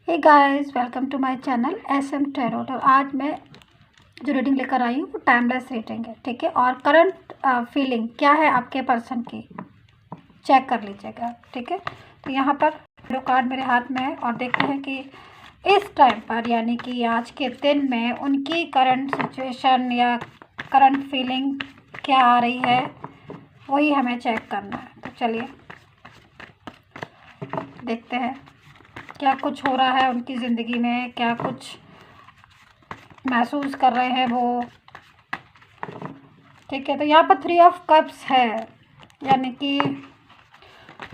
Hey guys, welcome to my channel SM tarot. और आज मैं जो रीडिंग लेकर आई हूँ वो टाइमलेस रीडिंग है, ठीक है। और करंट फीलिंग क्या है आपके पर्सन की, चेक कर लीजिएगा, ठीक है। तो यहाँ पर जो कार्ड मेरे हाथ में है और देखते हैं कि इस टाइम पर यानी कि आज के दिन में उनकी करंट सिचुएशन या करंट फीलिंग क्या आ रही है, वही हमें चेक करना है। तो चलिए देखते हैं क्या कुछ हो रहा है उनकी ज़िंदगी में, क्या कुछ महसूस कर रहे हैं वो, ठीक है। तो यहाँ पर 3 ऑफ कप्स है, यानी कि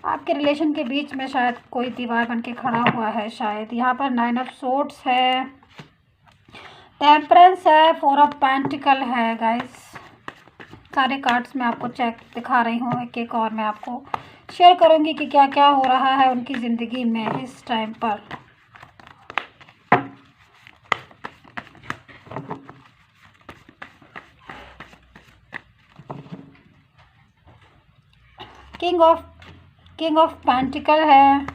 आपके रिलेशन के बीच में शायद कोई दीवार बन के खड़ा हुआ है शायद। यहाँ पर 9 ऑफ सोर्ड्स है, टेम्परेंस है, 4 ऑफ पेंटिकल है। गाइस सारे कार्ड्स मैं आपको चेक दिखा रही हूँ, एक एक और मैं आपको शेयर करूँगी कि क्या क्या हो रहा है उनकी ज़िंदगी में इस टाइम पर। किंग ऑफ पेंटिकल है,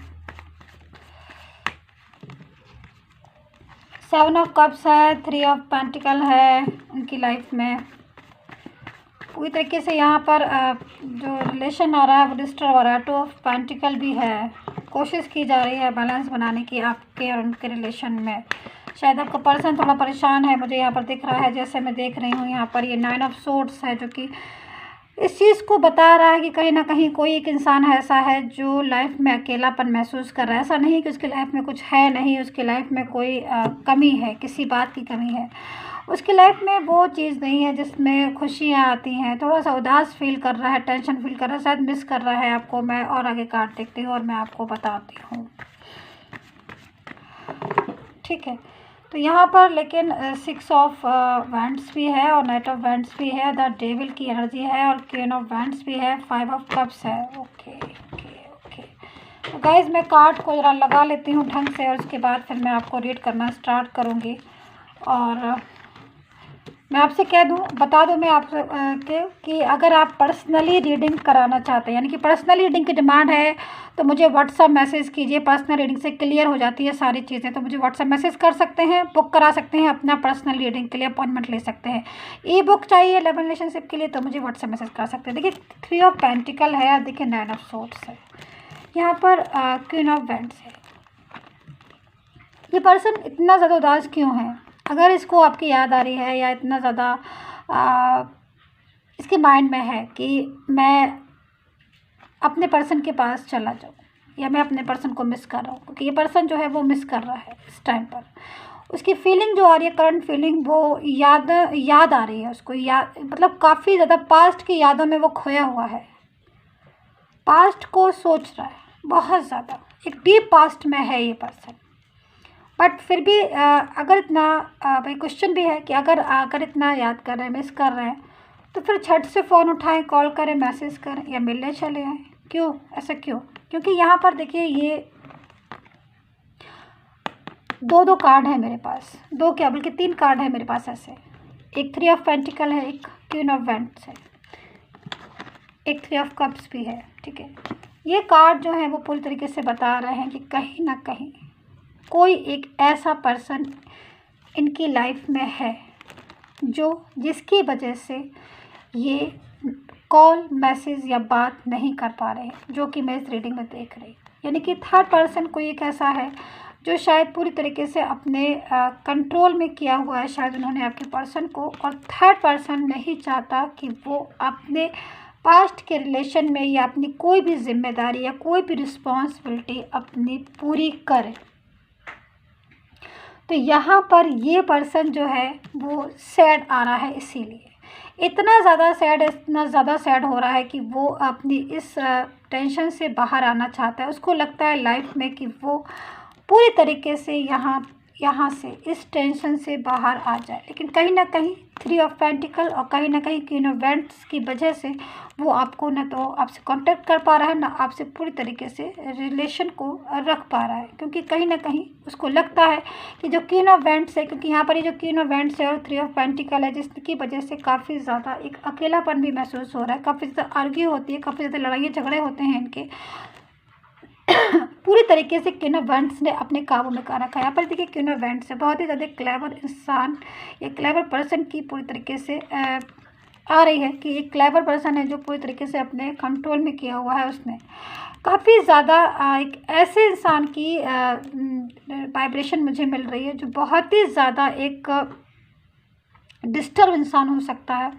7 ऑफ कप्स है, 3 ऑफ पेंटिकल है उनकी लाइफ में। पूरी तरीके से यहाँ पर जो रिलेशन आ रहा है वो डिस्टर्ब हो रहा है। 2 ऑफ पेंटिकल भी है, कोशिश की जा रही है बैलेंस बनाने की आपके और उनके रिलेशन में। शायद आपका पर्सन थोड़ा परेशान है, मुझे यहाँ पर दिख रहा है। जैसे मैं देख रही हूँ यहाँ पर ये 9 ऑफ सोर्ड्स है, जो कि इस चीज़ को बता रहा है कि कहीं ना कहीं कोई एक इंसान ऐसा है जो लाइफ में अकेलापन महसूस कर रहा है। ऐसा नहीं कि उसकी लाइफ में कुछ है नहीं, उसकी लाइफ में कोई कमी है, किसी बात की कमी है। उसकी लाइफ में वो चीज़ नहीं है जिसमें खुशियाँ आती हैं। थोड़ा सा उदास फील कर रहा है, टेंशन फील कर रहा है, शायद मिस कर रहा है आपको। मैं और आगे कार्ड देखती हूँ और मैं आपको बताती हूँ, ठीक है। तो यहाँ पर लेकिन 6 ऑफ वैंड्स भी है और नाइट ऑफ वैंड्स भी है, द डेविल की एनर्जी है और क्वीन ऑफ वैंड्स भी है, 5 ऑफ कप्स है। Okay okay okay. तो गाइज मैं कार्ड को ज़रा लगा लेती हूँ ढंग से और उसके बाद फिर मैं आपको रीड करना स्टार्ट करूँगी। और मैं आपसे कह दूं, बता दूं मैं आपसे कि अगर आप पर्सनली रीडिंग कराना चाहते हैं, यानी कि पर्सनली रीडिंग की डिमांड है, तो मुझे व्हाट्सअप मैसेज कीजिए। पर्सनल रीडिंग से क्लियर हो जाती है सारी चीज़ें, तो मुझे व्हाट्सअप मैसेज कर सकते हैं, बुक करा सकते हैं, अपना पर्सनल रीडिंग के लिए अपॉइंटमेंट ले सकते हैं। ई बुक चाहिए लव रिलेशनशिप के लिए तो मुझे व्हाट्सअप मैसेज कर सकते हैं। देखिए 3 ऑफ पेंटिकल है, देखिए 9 ऑफ सोर्ड्स है, यहाँ पर क्वीन ऑफ वैंड्स है। ये पर्सन इतना ज़्यादा उदास क्यों है? अगर इसको आपकी याद आ रही है या इतना ज़्यादा इसके माइंड में है कि मैं अपने पर्सन के पास चला जाऊँ या मैं अपने पर्सन को मिस कर रहा हूँ, क्योंकि ये पर्सन जो है वो मिस कर रहा है इस टाइम पर। उसकी फीलिंग जो आ रही है, करंट फीलिंग, वो याद आ रही है उसको। याद मतलब काफ़ी ज़्यादा पास्ट की यादों में वो खोया हुआ है, पास्ट को सोच रहा है बहुत ज़्यादा, एक डीप पास्ट में है ये पर्सन। बट फिर भी अगर इतना भाई क्वेश्चन भी है कि अगर इतना याद कर रहे हैं, मिस कर रहे हैं, तो फिर झट से फ़ोन उठाएं, कॉल करें, मैसेज करें या मिलने चले आएँ। क्यों ऐसा क्यों? क्योंकि यहाँ पर देखिए ये 2 कार्ड है मेरे पास, 2 क्या बल्कि 3 कार्ड है मेरे पास ऐसे। एक 3 ऑफ पेंटिकल है, एक क्वीन ऑफ वैंड्स है, एक 3 ऑफ कप्स भी है, ठीक है। ये कार्ड जो है वो पूरी तरीके से बता रहे हैं कि कहीं ना कहीं कोई एक ऐसा पर्सन इनकी लाइफ में है जिसकी वजह से ये कॉल, मैसेज या बात नहीं कर पा रहे हैं, जो कि मैं इस रीडिंग में देख रही हूँ। यानी कि थर्ड पर्सन कोई एक ऐसा है जो शायद पूरी तरीके से अपने कंट्रोल में किया हुआ है शायद उन्होंने आपके पर्सन को, और थर्ड पर्सन नहीं चाहता कि वो अपने पास्ट के रिलेशन में या अपनी कोई भी जिम्मेदारी या कोई भी रिस्पॉन्सिबिलिटी अपनी पूरी करे। तो यहाँ पर ये पर्सन जो है वो सैड आ रहा है, इसीलिए इतना ज़्यादा सैड हो रहा है कि वो अपनी इस टेंशन से बाहर आना चाहता है। उसको लगता है लाइफ में कि वो पूरी तरीके से यहाँ से इस टेंशन से बाहर आ जाए, लेकिन कहीं ना कहीं 3 ऑफ पेंटिकल और कहीं ना कहीं क्वीन ऑफ वैंड्स की वजह से वो आपको न तो आपसे कांटेक्ट कर पा रहा है, ना आपसे पूरी तरीके से रिलेशन को रख पा रहा है। क्योंकि कहीं ना कहीं उसको लगता है कि जो क्वीन ऑफ वैंड्स है, क्योंकि यहाँ पर ये जो क्वीन ऑफ वैंड्स है और 3 ऑफ पेंटिकल है, जिसकी वजह से काफ़ी ज़्यादा एक अकेलापन भी महसूस हो रहा है, काफ़ी ज़्यादा आर्ग्यू होती है, काफ़ी ज़्यादा लड़ाइयाँ झगड़े होते हैं इनके। पूरी तरीके से क्वीन ऑफ वैंड्स ने अपने काबू में कर रखा है। यहाँ पर देखिए क्वीन ऑफ वैंड्स है, बहुत ही ज़्यादा क्लेवर इंसान, एक क्लेवर पर्सन की पूरी तरीके से आ रही है कि एक क्लेवर पर्सन है जो पूरी तरीके से अपने कंट्रोल में किया हुआ है उसने। काफ़ी ज़्यादा एक ऐसे इंसान की वाइब्रेशन मुझे मिल रही है जो बहुत ही ज़्यादा एक डिस्टर्ब इंसान हो सकता है।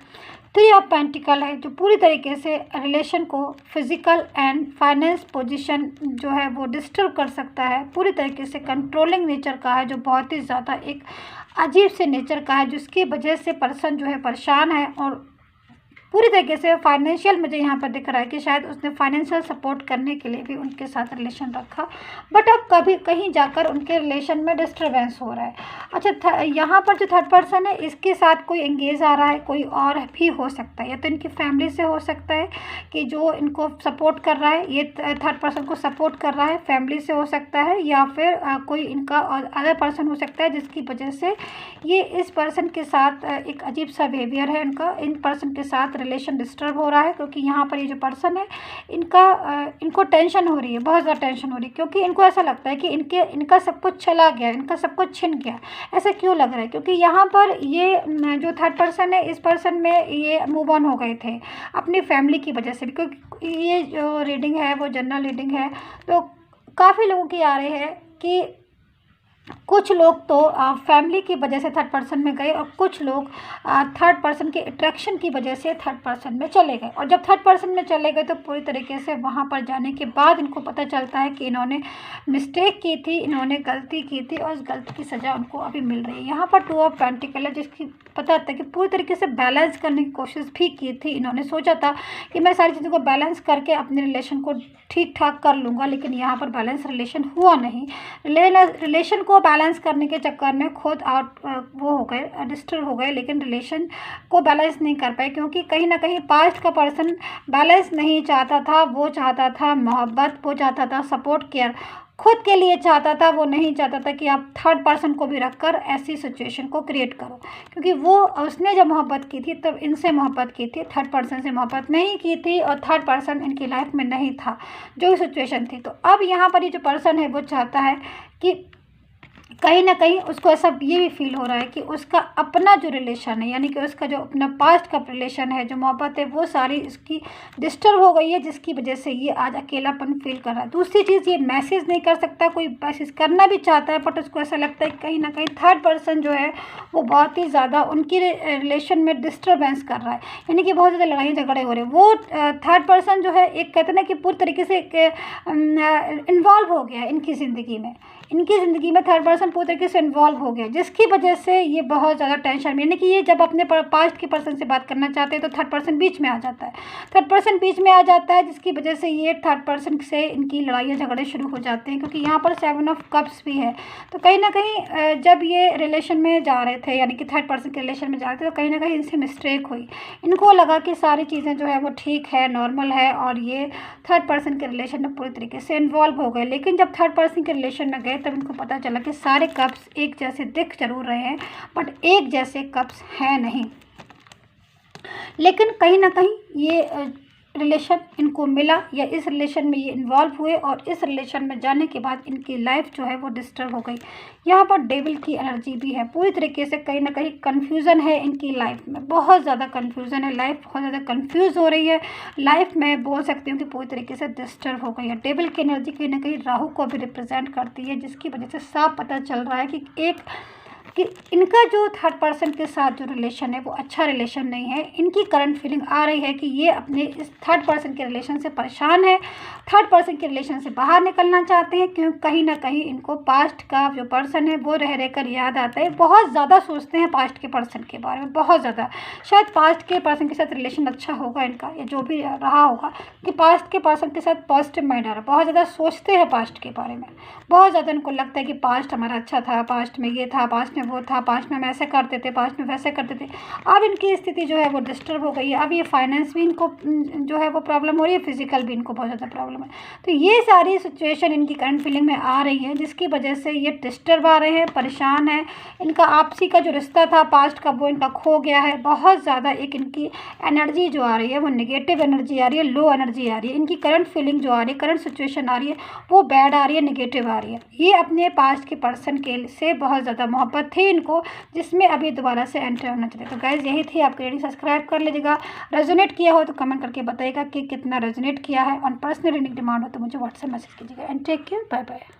थ्री ऑफ पेंटिकल है जो पूरी तरीके से रिलेशन को फिजिकल एंड फाइनेंस पोजीशन जो है वो डिस्टर्ब कर सकता है। पूरी तरीके से कंट्रोलिंग नेचर का है, जो बहुत ही ज़्यादा एक अजीब से नेचर का है, जिसकी वजह से पर्सन जो है परेशान है। और पूरी तरीके से फाइनेंशियल मुझे यहाँ पर दिख रहा है कि शायद उसने फाइनेंशियल सपोर्ट करने के लिए भी उनके साथ रिलेशन रखा, बट अब कभी कहीं जाकर उनके रिलेशन में डिस्टर्बेंस हो रहा है। अच्छा, यहाँ पर जो थर्ड पर्सन है इसके साथ कोई एंगेज आ रहा है, कोई और भी हो सकता है, या तो इनकी फैमिली से हो सकता है कि जो इनको सपोर्ट कर रहा है, ये थर्ड पर्सन को सपोर्ट कर रहा है, फैमिली से हो सकता है, या फिर कोई इनका अदर पर्सन हो सकता है जिसकी वजह से ये इस पर्सन के साथ एक अजीब सा बिहेवियर है इनका, इन पर्सन के साथ रिलेशन डिस्टर्ब हो रहा है। क्योंकि यहाँ पर ये जो पर्सन है इनको टेंशन हो रही है, बहुत ज़्यादा टेंशन हो रही है, क्योंकि इनको ऐसा लगता है कि इनका सब कुछ चला गया, इनका सब कुछ छिन गया। ऐसा क्यों लग रहा है? क्योंकि यहाँ पर ये जो थर्ड पर्सन है, इस पर्सन में ये मूव ऑन हो गए थे अपनी फैमिली की वजह से भी, क्योंकि ये जो रीडिंग है वो जनरल रीडिंग है। तो काफ़ी लोगों की आ रही है कि कुछ लोग तो फैमिली की वजह से थर्ड पर्सन में गए, और कुछ लोग थर्ड पर्सन के अट्रैक्शन की वजह से थर्ड पर्सन में चले गए। और जब थर्ड पर्सन में चले गए तो पूरी तरीके से वहाँ पर जाने के बाद इनको पता चलता है कि इन्होंने मिस्टेक की थी, इन्होंने गलती की थी, और उस गलती की सज़ा उनको अभी मिल रही है। यहाँ पर टू ऑफ पेंटिकल है, जिसकी पता था कि पूरी तरीके से बैलेंस करने की कोशिश भी की थी। इन्होंने सोचा था कि मैं सारी चीज़ों को बैलेंस करके अपने रिलेशन को ठीक ठाक कर लूँगा, लेकिन यहाँ पर बैलेंस रिलेशन हुआ नहीं। रिलेशन को बैलेंस करने के चक्कर में खुद वो हो गए, डिस्टर्ब हो गए, लेकिन रिलेशन को बैलेंस नहीं कर पाए, क्योंकि कहीं ना कहीं पास्ट का पर्सन बैलेंस नहीं चाहता था। वो चाहता था मोहब्बत, वो चाहता था सपोर्ट, केयर खुद के लिए चाहता था। वो नहीं चाहता था कि आप थर्ड पर्सन को भी रखकर ऐसी सिचुएशन को क्रिएट करो, क्योंकि वो उसने जब मोहब्बत की थी तब इनसे मोहब्बत की थी, थर्ड पर्सन से मोहब्बत नहीं की थी, और थर्ड पर्सन इनकी लाइफ में नहीं था, जो सिचुएशन थी। तो अब यहाँ पर ये जो पर्सन है वो चाहता है कि कहीं ना कहीं उसको ऐसा ये भी फील हो रहा है कि उसका अपना जो रिलेशन है, यानी कि उसका जो अपना पास्ट का रिलेशन है, जो मोहब्बत है, वो सारी इसकी डिस्टर्ब हो गई है, जिसकी वजह से ये आज अकेलापन फील कर रहा है। दूसरी चीज़, ये मैसेज नहीं कर सकता, कोई मैसेज करना भी चाहता है, बट उसको ऐसा लगता है कि कहीं ना कहीं थर्ड पर्सन जो है वो बहुत ही ज़्यादा उनकी रिलेशन में डिस्टर्बेंस कर रहा है, यानी कि बहुत ज़्यादा लड़ाई झगड़े हो रहे हैं। वो थर्ड पर्सन जो है एक कहते ना कि पूरी तरीके से इन्वॉल्व हो गया है इनकी ज़िंदगी में। इनकी ज़िंदगी में थर्ड पर्सन पूरी तरीके से इन्वॉल्व हो गया, जिसकी वजह से ये बहुत ज़्यादा टेंशन में, यानी कि ये जब अपने पास्ट के पर्सन से बात करना चाहते हैं तो थर्ड पर्सन बीच में आ जाता है, थर्ड पर्सन बीच में आ जाता है, जिसकी वजह से ये थर्ड पर्सन से इनकी लड़ाइयाँ झगड़े शुरू हो जाते हैं। क्योंकि यहाँ पर 7 ऑफ कप्स भी है, तो कहीं ना कहीं जब ये रिलेशन में जा रहे थे, यानी कि थर्ड पर्सन के रिलेशन में जा रहे थे, तो कहीं ना कहीं इनसे मिस्टेक हुई। इनको लगा कि सारी चीज़ें जो है वो ठीक है, नॉर्मल है, और ये थर्ड पर्सन के रिलेशन में पूरी तरीके से इन्वॉल्व हो गए। लेकिन जब थर्ड पर्सन के रिलेशन में गए तब इनको पता चला कि सारे कप्स एक जैसे दिख जरूर रहे हैं, बट एक जैसे कप्स हैं नहीं। लेकिन कहीं ना कहीं ये रिलेशन इनको मिला, या इस रिलेशन में ये इन्वॉल्व हुए, और इस रिलेशन में जाने के बाद इनकी लाइफ जो है वो डिस्टर्ब हो गई। यहाँ पर डेविल की एनर्जी भी है, पूरी तरीके से कहीं ना कहीं कन्फ्यूज़न है इनकी लाइफ में, बहुत ज़्यादा कन्फ्यूज़न है, लाइफ बहुत ज़्यादा कन्फ्यूज़ हो रही है, लाइफ में बोल सकती हूँ कि पूरी तरीके से डिस्टर्ब हो गई है। डेविल की एनर्जी कहीं ना कहीं राहु को भी रिप्रेजेंट करती है, जिसकी वजह से साफ पता चल रहा है कि इनका जो थर्ड पर्सन के साथ जो रिलेशन है वो अच्छा रिलेशन नहीं है। इनकी करंट फीलिंग आ रही है कि ये अपने इस थर्ड पर्सन के रिलेशन से परेशान है, थर्ड पर्सन के रिलेशन से बाहर निकलना चाहते हैं, क्योंकि कहीं ना कहीं इनको पास्ट का जो पर्सन है वो रह रहकर याद आता है। बहुत ज़्यादा सोचते हैं पास्ट के पर्सन के बारे में, बहुत ज़्यादा। शायद पास्ट के पर्सन के साथ रिलेशन अच्छा होगा इनका, या जो भी रहा होगा, कि पास्ट के पर्सन के साथ पॉजिटिव माइंड आ रहा है, बहुत ज़्यादा सोचते हैं पास्ट के बारे में, बहुत ज़्यादा इनको लगता है कि पास्ट हमारा अच्छा था, पास्ट में ये था, पास्ट में में वो था, पास्ट में हम ऐसे करते थे, पास्ट में वैसे करते थे। अब इनकी स्थिति जो है वो डिस्टर्ब हो गई है। अब ये फाइनेंस भी इनको जो है वो प्रॉब्लम हो रही है, फिजिकल भी इनको बहुत ज़्यादा प्रॉब्लम है। तो ये सारी सिचुएशन इनकी करंट फीलिंग में आ रही है, जिसकी वजह से ये डिस्टर्ब आ रहे हैं, परेशान है। इनका आपसी का जो रिश्ता था पास्ट का वो इनका खो गया है। बहुत ज़्यादा एक इनकी एनर्जी जो आ रही है वो नेगेटिव एनर्जी आ रही है, लो एनर्जी आ रही है। इनकी करंट फीलिंग जो आ रही है, करंट सिचुएशन आ रही है वो बैड आ रही है, नेगेटिव आ रही है। ये अपने पास्ट के पर्सन के से बहुत ज़्यादा मोहब्बत थी इनको, जिसमें अभी दोबारा से एंटर होना चाहिए। तो गाइज़ यही थी आपकी रीडिंग। सब्सक्राइब कर लीजिएगा। रेजोनेट किया हो तो कमेंट करके बताइएगा कि कितना रेजोनेट किया है। और पर्सनल रीडिंग डिमांड हो तो मुझे व्हाट्सएप मैसेज कीजिएगा। And take care, bye bye.